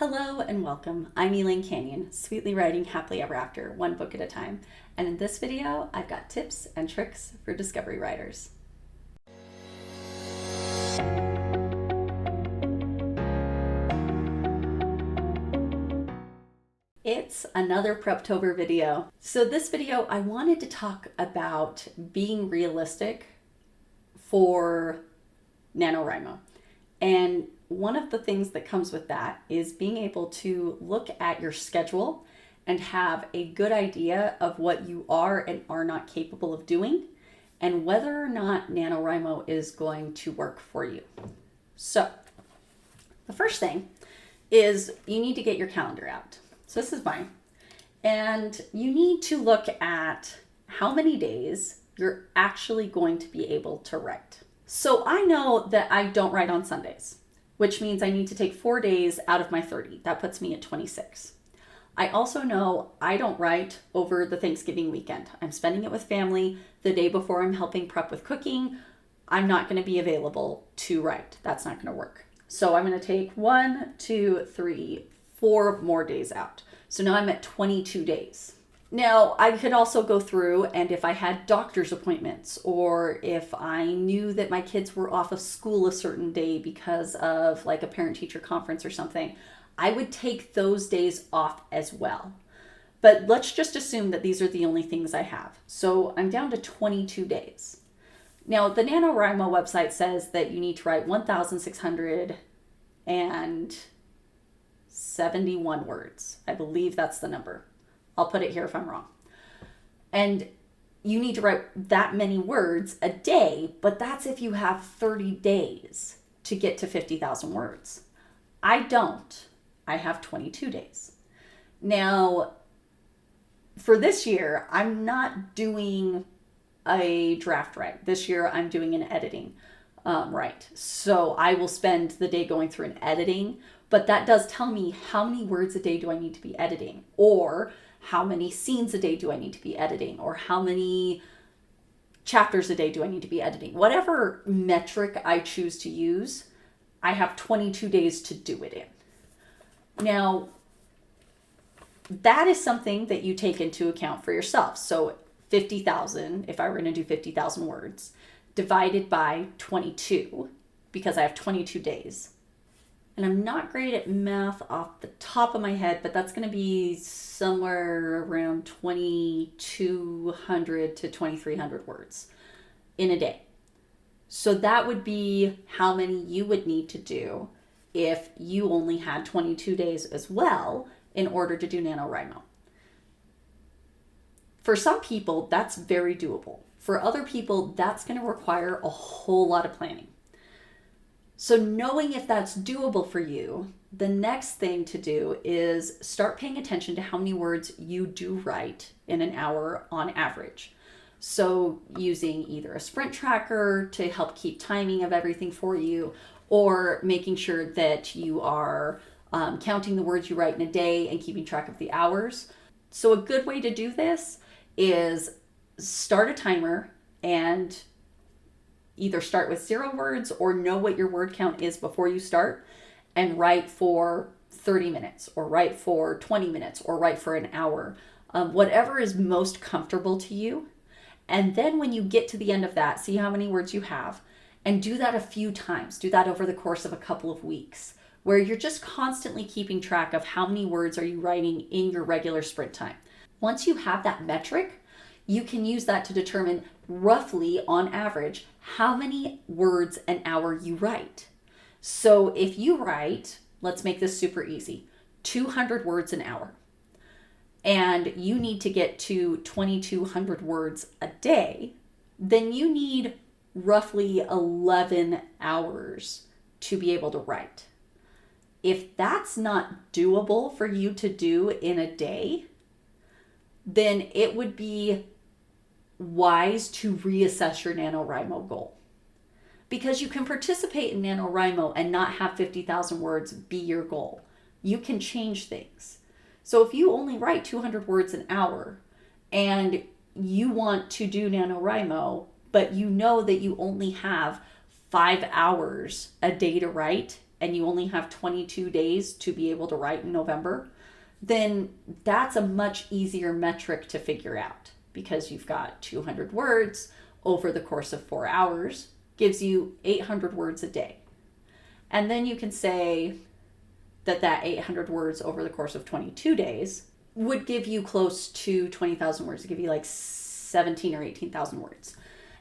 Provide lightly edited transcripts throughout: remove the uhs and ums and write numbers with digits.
Hello and welcome. I'm Elaine Canyon, sweetly writing happily ever after, one book at a time. And in this video, I've got tips and tricks for discovery writers. It's another Preptober video. So this video, I wanted to talk about being realistic for NaNoWriMo. And one of the things that comes with that is being able to look at your schedule and have a good idea of what you are and are not capable of doing and whether or not NaNoWriMo is going to work for you. So the first thing is you need to get your calendar out. So this is mine. And you need to look at how many days you're actually going to be able to write. So I know that I don't write on Sundays, which means I need to take 4 days out of my 30. That puts me at 26. I also know I don't write over the Thanksgiving weekend. I'm spending it with family. The day before I'm helping prep with cooking, I'm not going to be available to write. That's not going to work. So I'm going to take 1, 2, 3, 4 more days out. So now I'm at 22 days. Now, I could also go through, and if I had doctor's appointments or if I knew that my kids were off of school a certain day because of like a parent-teacher conference or something, I would take those days off as well. But let's just assume that these are the only things I have. So I'm down to 22 days. Now, the NaNoWriMo website says that you need to write 1,671 words. I believe that's the number. I'll put it here if I'm wrong. And you need to write that many words a day, but that's if you have 30 days to get to 50,000 words. I don't. I have 22 days. Now, for this year, I'm not doing a draft write. This year, I'm doing an editing write. So I will spend the day going through and editing, but that does tell me how many words a day do I need to be editing, or how many scenes a day do I need to be editing, or how many chapters a day do I need to be editing. Whatever metric I choose to use, I have 22 days to do it in. Now, that is something that you take into account for yourself. So 50,000, if I were going to do 50,000 words, divided by 22, because I have 22 days. And I'm not great at math off the top of my head, but that's going to be somewhere around 2,200 to 2,300 words in a day. So that would be how many you would need to do if you only had 22 days as well in order to do NaNoWriMo. For some people, that's very doable. For other people, that's going to require a whole lot of planning. So knowing if that's doable for you, the next thing to do is start paying attention to how many words you do write in an hour on average. So using either a sprint tracker to help keep timing of everything for you, or making sure that you are counting the words you write in a day and keeping track of the hours. So a good way to do this is start a timer and either start with 0 words or know what your word count is before you start and write for 30 minutes or write for 20 minutes or write for an hour, whatever is most comfortable to you. And then when you get to the end of that, see how many words you have and do that a few times. Do that over the course of a couple of weeks where you're just constantly keeping track of how many words are you writing in your regular sprint time. Once you have that metric, you can use that to determine roughly on average how many words an hour you write. So if you write, let's make this super easy, 200 words an hour, and you need to get to 2,200 words a day, then you need roughly 11 hours to be able to write. If that's not doable for you to do in a day, then it would be wise to reassess your NaNoWriMo goal. Because you can participate in NaNoWriMo and not have 50,000 words be your goal. You can change things. So if you only write 200 words an hour and you want to do NaNoWriMo, but you know that you only have 5 hours a day to write and you only have 22 days to be able to write in November, then that's a much easier metric to figure out, because you've got 200 words over the course of 4 hours, gives you 800 words a day. And then you can say that 800 words over the course of 22 days would give you close to 20,000 words, to give you like 17 or 18,000 words.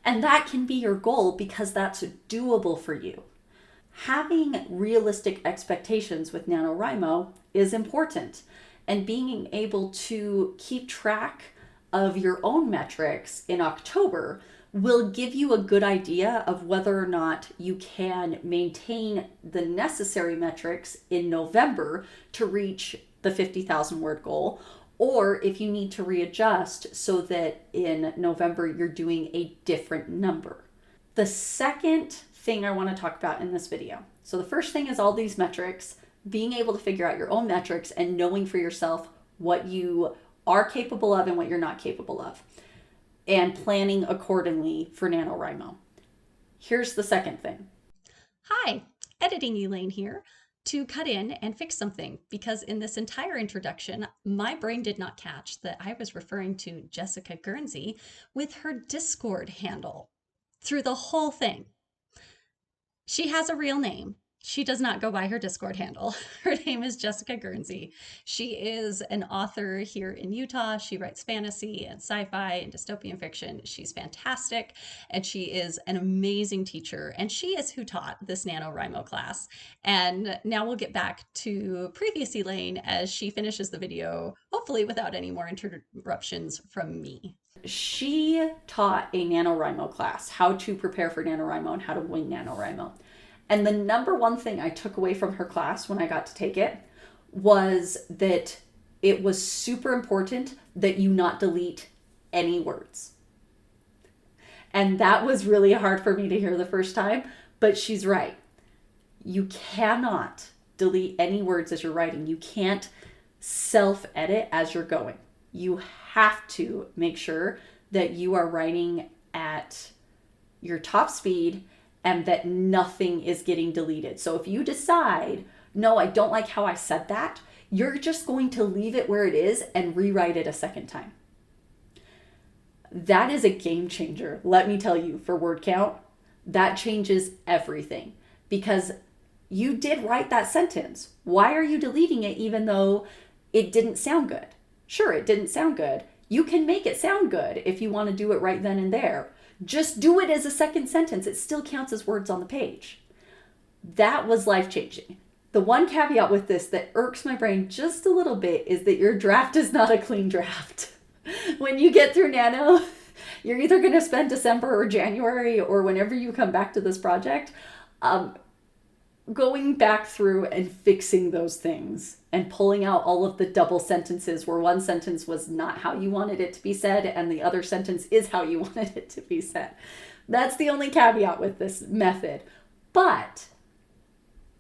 And that can be your goal because that's doable for you. Having realistic expectations with NaNoWriMo is important, and being able to keep track of your own metrics in October will give you a good idea of whether or not you can maintain the necessary metrics in November to reach the 50,000 word goal, or if you need to readjust so that in November you're doing a different number. The second thing I want to talk about in this video. So the first thing is all these metrics, being able to figure out your own metrics and knowing for yourself what you are capable of and what you're not capable of, and planning accordingly for NaNoWriMo. Here's the second thing. Hi, Editing Elaine here to cut in and fix something, because in this entire introduction, my brain did not catch that I was referring to Jessica Guernsey with her Discord handle through the whole thing. She has a real name. She does not go by her Discord handle. Her name is Jessica Guernsey. She is an author here in Utah. She writes fantasy and sci-fi and dystopian fiction. She's fantastic, and she is an amazing teacher, and she is who taught this NaNoWriMo class. And now we'll get back to previous Elaine as she finishes the video, hopefully without any more interruptions from me. She taught a NaNoWriMo class, how to prepare for NaNoWriMo and how to wing NaNoWriMo. And the number one thing I took away from her class when I got to take it was that it was super important that you not delete any words. And that was really hard for me to hear the first time, but she's right. You cannot delete any words as you're writing. You can't self-edit as you're going. You have to make sure that you are writing at your top speed and that nothing is getting deleted. So if you decide, no, I don't like how I said that, you're just going to leave it where it is and rewrite it a second time. That is a game changer, let me tell you, for word count. That changes everything, because you did write that sentence. Why are you deleting it even though it didn't sound good? Sure, it didn't sound good. You can make it sound good if you want to do it right then and there. Just do it as a second sentence. It still counts as words on the page. That was life-changing. The one caveat with this that irks my brain just a little bit is that your draft is not a clean draft. When you get through Nano, you're either going to spend December or January, or whenever you come back to this project, going back through and fixing those things and pulling out all of the double sentences where one sentence was not how you wanted it to be said and the other sentence is how you wanted it to be said. That's the only caveat with this method. But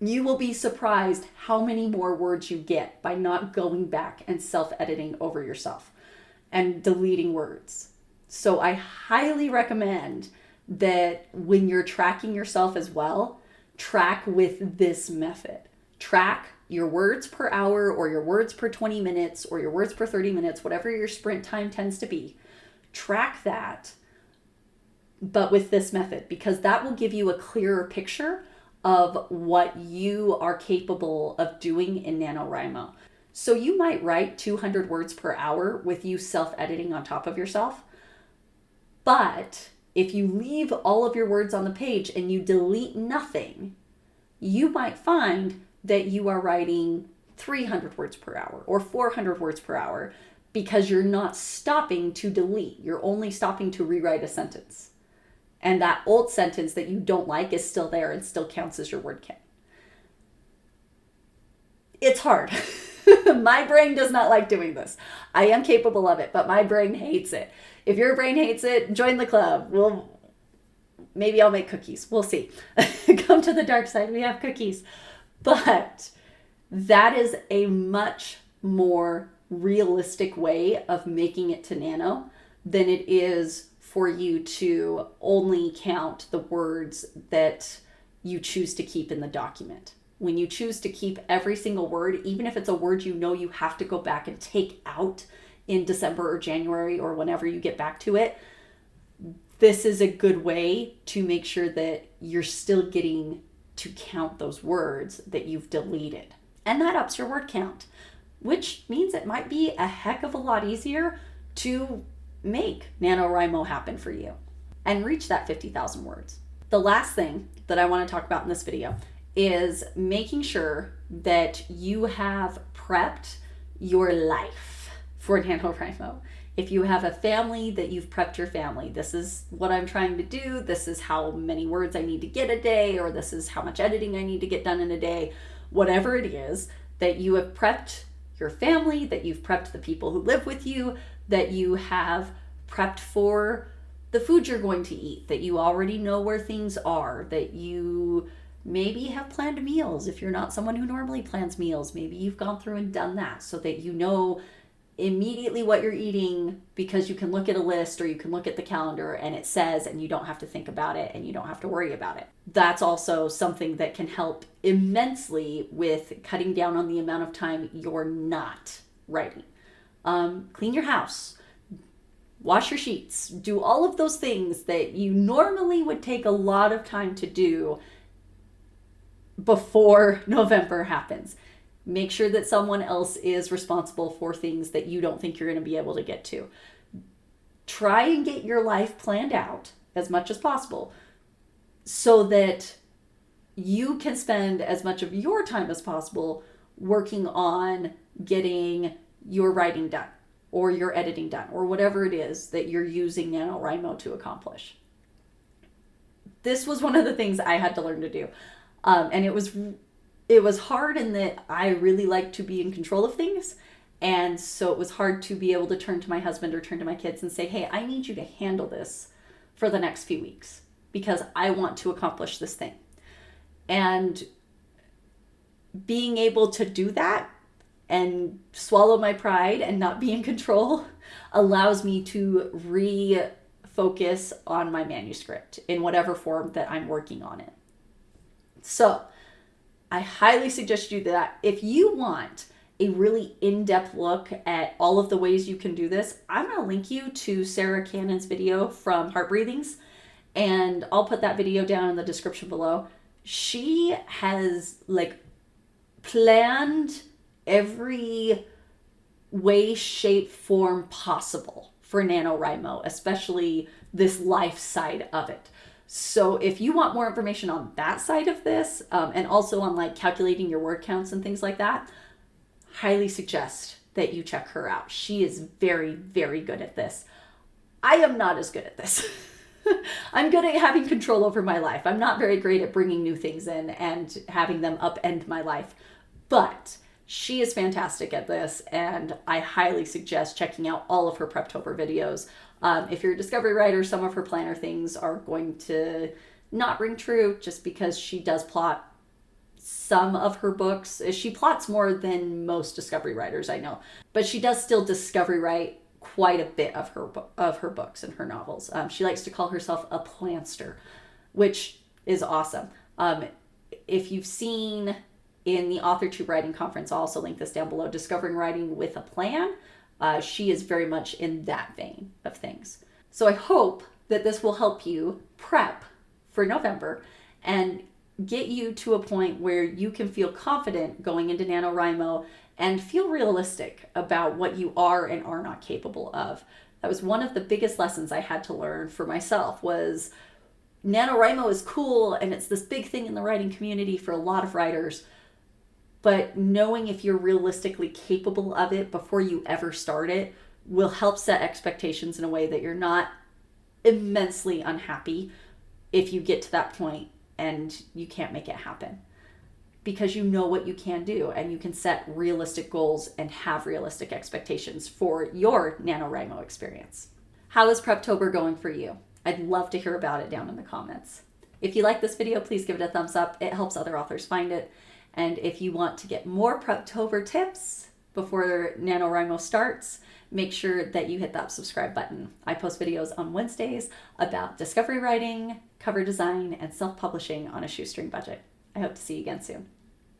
you will be surprised how many more words you get by not going back and self-editing over yourself and deleting words. So I highly recommend that when you're tracking yourself as well, track with this method. Track your words per hour, or your words per 20 minutes, or your words per 30 minutes, whatever your sprint time tends to be. Track that, but with this method, because that will give you a clearer picture of what you are capable of doing in NaNoWriMo. So you might write 200 words per hour with you self-editing on top of yourself, but if you leave all of your words on the page and you delete nothing, you might find that you are writing 300 words per hour or 400 words per hour because you're not stopping to delete. You're only stopping to rewrite a sentence. And that old sentence that you don't like is still there and still counts as your word count. It's hard. My brain does not like doing this. I am capable of it, but my brain hates it. If your brain hates it, join the club. Maybe I'll make cookies. We'll see. Come to the dark side. We have cookies. But that is a much more realistic way of making it to Nano than it is for you to only count the words that you choose to keep in the document. when you choose to keep every single word, even if it's a word you know you have to go back and take out in December or January or whenever you get back to it, this is a good way to make sure that you're still getting to count those words that you've deleted. And that ups your word count, which means it might be a heck of a lot easier to make NaNoWriMo happen for you and reach that 50,000 words. The last thing that I want to talk about in this video is making sure that you have prepped your life for NaNoWriMo. If you have a family, that you've prepped your family. This is what I'm trying to do. This is how many words I need to get a day, or this is how much editing I need to get done in a day. Whatever it is, that you have prepped your family, that you've prepped the people who live with you, that you have prepped for the food you're going to eat, that you already know where things are, that you maybe have planned meals. If you're not someone who normally plans meals, maybe you've gone through and done that so that you know immediately what you're eating, because you can look at a list or you can look at the calendar and it says, and you don't have to think about it and you don't have to worry about it. That's also something that can help immensely with cutting down on the amount of time you're not writing. Clean your house, wash your sheets, do all of those things that you normally would take a lot of time to do before November happens. Make sure that someone else is responsible for things that you don't think you're going to be able to get to. Try and get your life planned out as much as possible so that you can spend as much of your time as possible working on getting your writing done or your editing done or whatever it is that you're using NaNoWriMo to accomplish. This was one of the things I had to learn to do. And it was hard in that I really like to be in control of things. And so it was hard to be able to turn to my husband or turn to my kids and say, hey, I need you to handle this for the next few weeks because I want to accomplish this thing. And being able to do that and swallow my pride and not be in control allows me to refocus on my manuscript in whatever form that I'm working on it. So I highly suggest you do that. If you want a really in-depth look at all of the ways you can do this, I'm going to link you to Sarah Cannon's video from Heart Breathings, and I'll put that video down in the description below. She has planned every way, shape, form possible for NaNoWriMo, especially this life side of it. So if you want more information on that side of this, and also on calculating your word counts and things like that, highly suggest that you check her out. She is very, very good at this. I am not as good at this. I'm good at having control over my life. I'm not very great at bringing new things in and having them upend my life, but she is fantastic at this, and I highly suggest checking out all of her Preptober videos. If you're a discovery writer, some of her planner things are going to not ring true just because she does plot some of her books. She plots more than most discovery writers I know, but she does still discovery write quite a bit of her books and her novels. She likes to call herself a planster, which is awesome. If you've seen in the AuthorTube Writing Conference, I'll also link this down below, Discovering Writing with a Plan, she is very much in that vein of things. So I hope that this will help you prep for November and get you to a point where you can feel confident going into NaNoWriMo and feel realistic about what you are and are not capable of. That was one of the biggest lessons I had to learn for myself, was NaNoWriMo is cool and it's this big thing in the writing community for a lot of writers, but knowing if you're realistically capable of it before you ever start it will help set expectations in a way that you're not immensely unhappy if you get to that point and you can't make it happen. Because you know what you can do and you can set realistic goals and have realistic expectations for your NaNoWriMo experience. How is Preptober going for you? I'd love to hear about it down in the comments. If you like this video, please give it a thumbs up. It helps other authors find it. And if you want to get more Preptober tips before NaNoWriMo starts, make sure that you hit that subscribe button. I post videos on Wednesdays about discovery writing, cover design, and self-publishing on a shoestring budget. I hope to see you again soon.